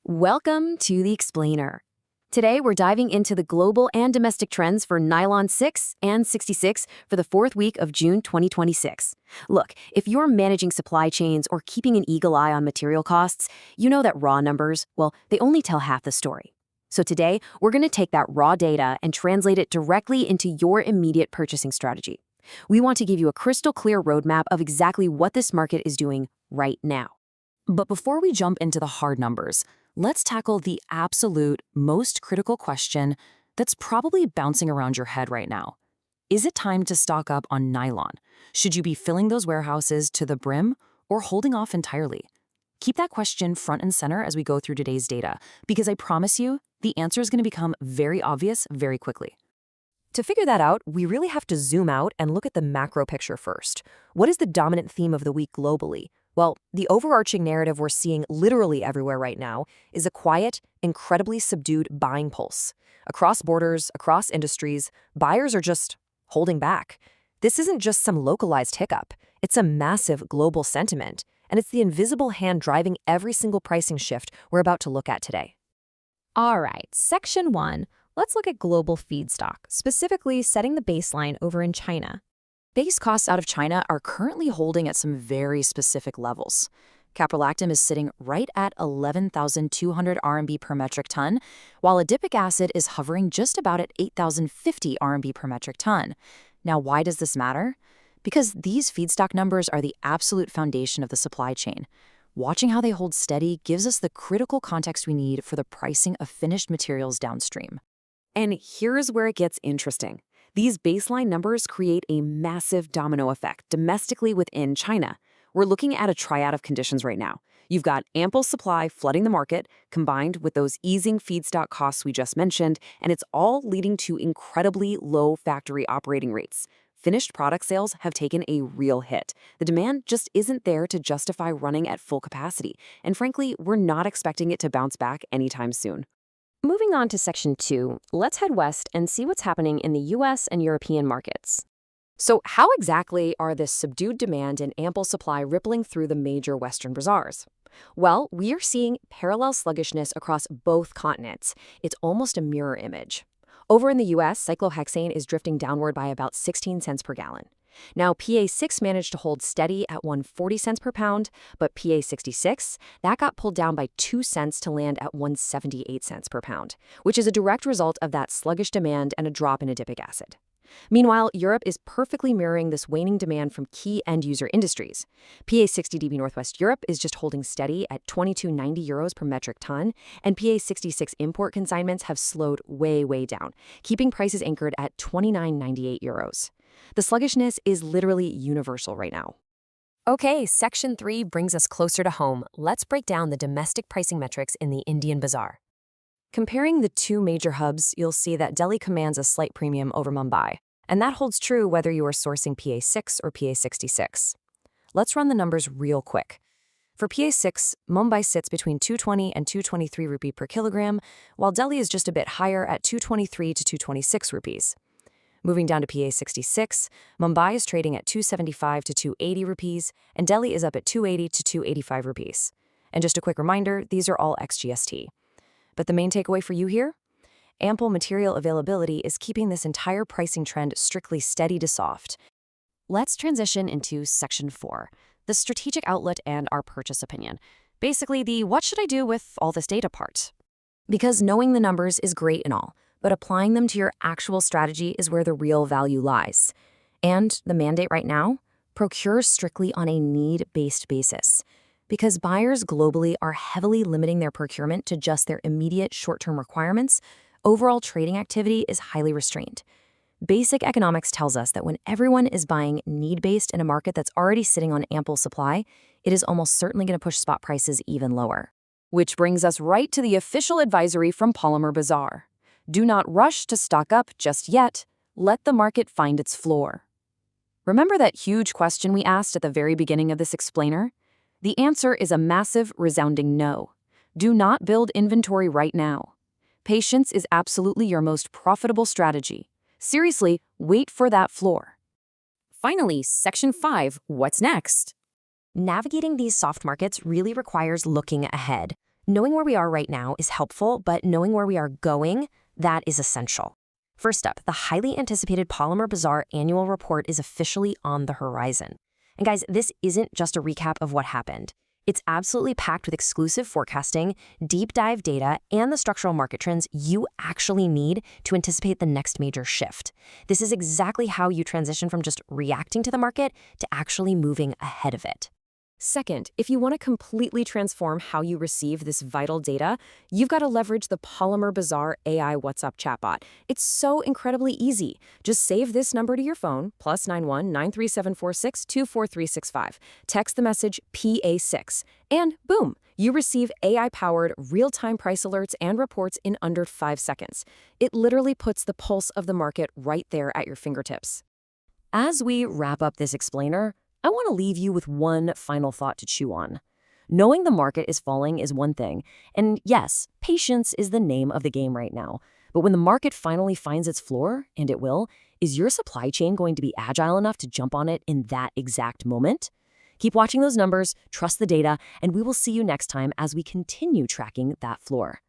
Welcome to the Explainer. Today, we're diving into the global and domestic trends for nylon 6 and 66 for the fourth week of June 2026. Look, if you're managing supply chains or keeping an eagle eye on material costs, you know that raw numbers, well, they only tell half the story. So today, we're going to take that raw data and translate it directly into your immediate purchasing strategy. We want to give you a crystal clear roadmap of exactly what this market is doing right now. But before we jump into the hard numbers, let's tackle the absolute most critical question that's probably bouncing around your head right now. Is it time to stock up on nylon? Should you be filling those warehouses to the brim or holding off entirely? Keep that question front and center as we go through today's data, because I promise you, the answer is going to become very obvious very quickly. To figure that out, we really have to zoom out and look at the macro picture first. What is the dominant theme of the week globally? Well, the overarching narrative we're seeing literally everywhere right now is a quiet, incredibly subdued buying pulse. Across borders, across industries, buyers are just holding back. This isn't just some localized hiccup. It's a massive global sentiment, and it's the invisible hand driving every single pricing shift we're about to look at today. All right, Section 1. Let's look at global feedstock, specifically setting the baseline over in China. Base costs out of China are currently holding at some very specific levels. Caprolactam is sitting right at 11,200 RMB per metric ton, while adipic acid is hovering just about at 8,050 RMB per metric ton. Now, why does this matter? Because these feedstock numbers are the absolute foundation of the supply chain. Watching how they hold steady gives us the critical context we need for the pricing of finished materials downstream. And here's where it gets interesting. These baseline numbers create a massive domino effect domestically within China. We're looking at a triad of conditions right now. You've got ample supply flooding the market, combined with those easing feedstock costs we just mentioned, and it's all leading to incredibly low factory operating rates. Finished product sales have taken a real hit. The demand just isn't there to justify running at full capacity, and frankly, we're not expecting it to bounce back anytime soon. Moving on to Section 2, let's head west and see what's happening in the US and European markets. So how exactly are this subdued demand and ample supply rippling through the major Western bazaars? Well, we are seeing parallel sluggishness across both continents. It's almost a mirror image. Over in the US, cyclohexane is drifting downward by about 16 cents per gallon. Now, PA6 managed to hold steady at 140 cents per pound, but PA66, that got pulled down by 2 cents to land at 178 cents per pound, which is a direct result of that sluggish demand and a drop in adipic acid. Meanwhile, Europe is perfectly mirroring this waning demand from key end-user industries. PA60DB Northwest Europe is just holding steady at 22.90 euros per metric ton, and PA66 import consignments have slowed way down, keeping prices anchored at 29.98 euros. The sluggishness is literally universal right now. Okay, Section 3 brings us closer to home. Let's break down the domestic pricing metrics in the Indian bazaar. Comparing the two major hubs, you'll see that Delhi commands a slight premium over Mumbai, and that holds true whether you are sourcing PA6 or PA66. Let's run the numbers real quick. For PA6, Mumbai sits between 220 and 223 rupee per kilogram, while Delhi is just a bit higher at 223 to 226 rupees. Moving down to PA66, Mumbai is trading at 275 to 280 rupees, and Delhi is up at 280 to 285 rupees. And just a quick reminder, these are all ex-GST. But the main takeaway for you here? Ample material availability is keeping this entire pricing trend strictly steady to soft. Let's transition into Section 4, the strategic outlet and our purchase opinion. Basically, the what should I do with all this data part. Because knowing the numbers is great and all, but applying them to your actual strategy is where the real value lies. And the mandate right now? Procure strictly on a need-based basis. Because buyers globally are heavily limiting their procurement to just their immediate short-term requirements, overall trading activity is highly restrained. Basic economics tells us that when everyone is buying need-based in a market that's already sitting on ample supply, it is almost certainly going to push spot prices even lower. Which brings us right to the official advisory from Polymer Bazaar. Do not rush to stock up just yet. Let the market find its floor. Remember that huge question we asked at the very beginning of this explainer? The answer is a massive, resounding no. Do not build inventory right now. Patience is absolutely your most profitable strategy. Seriously, wait for that floor. Finally, Section 5, what's next? Navigating these soft markets really requires looking ahead. Knowing where we are right now is helpful, but knowing where we are going, that is essential. First up, the highly anticipated Polymer Bazaar annual report is officially on the horizon. And guys, this isn't just a recap of what happened. It's absolutely packed with exclusive forecasting, deep dive data, and the structural market trends you actually need to anticipate the next major shift. This is exactly how you transition from just reacting to the market to actually moving ahead of it. Second, if you want to completely transform how you receive this vital data, you've got to leverage the Polymer Bazaar AI WhatsApp chatbot. It's so incredibly easy. Just save this number to your phone, +91 93746 24365. Text the message PA6, and boom, you receive AI-powered real-time price alerts and reports in under 5 seconds. It literally puts the pulse of the market right there at your fingertips. As we wrap up this explainer, I want to leave you with one final thought to chew on. Knowing the market is falling is one thing, and yes, patience is the name of the game right now. But when the market finally finds its floor, and it will, is your supply chain going to be agile enough to jump on it in that exact moment? Keep watching those numbers, trust the data, and we will see you next time as we continue tracking that floor.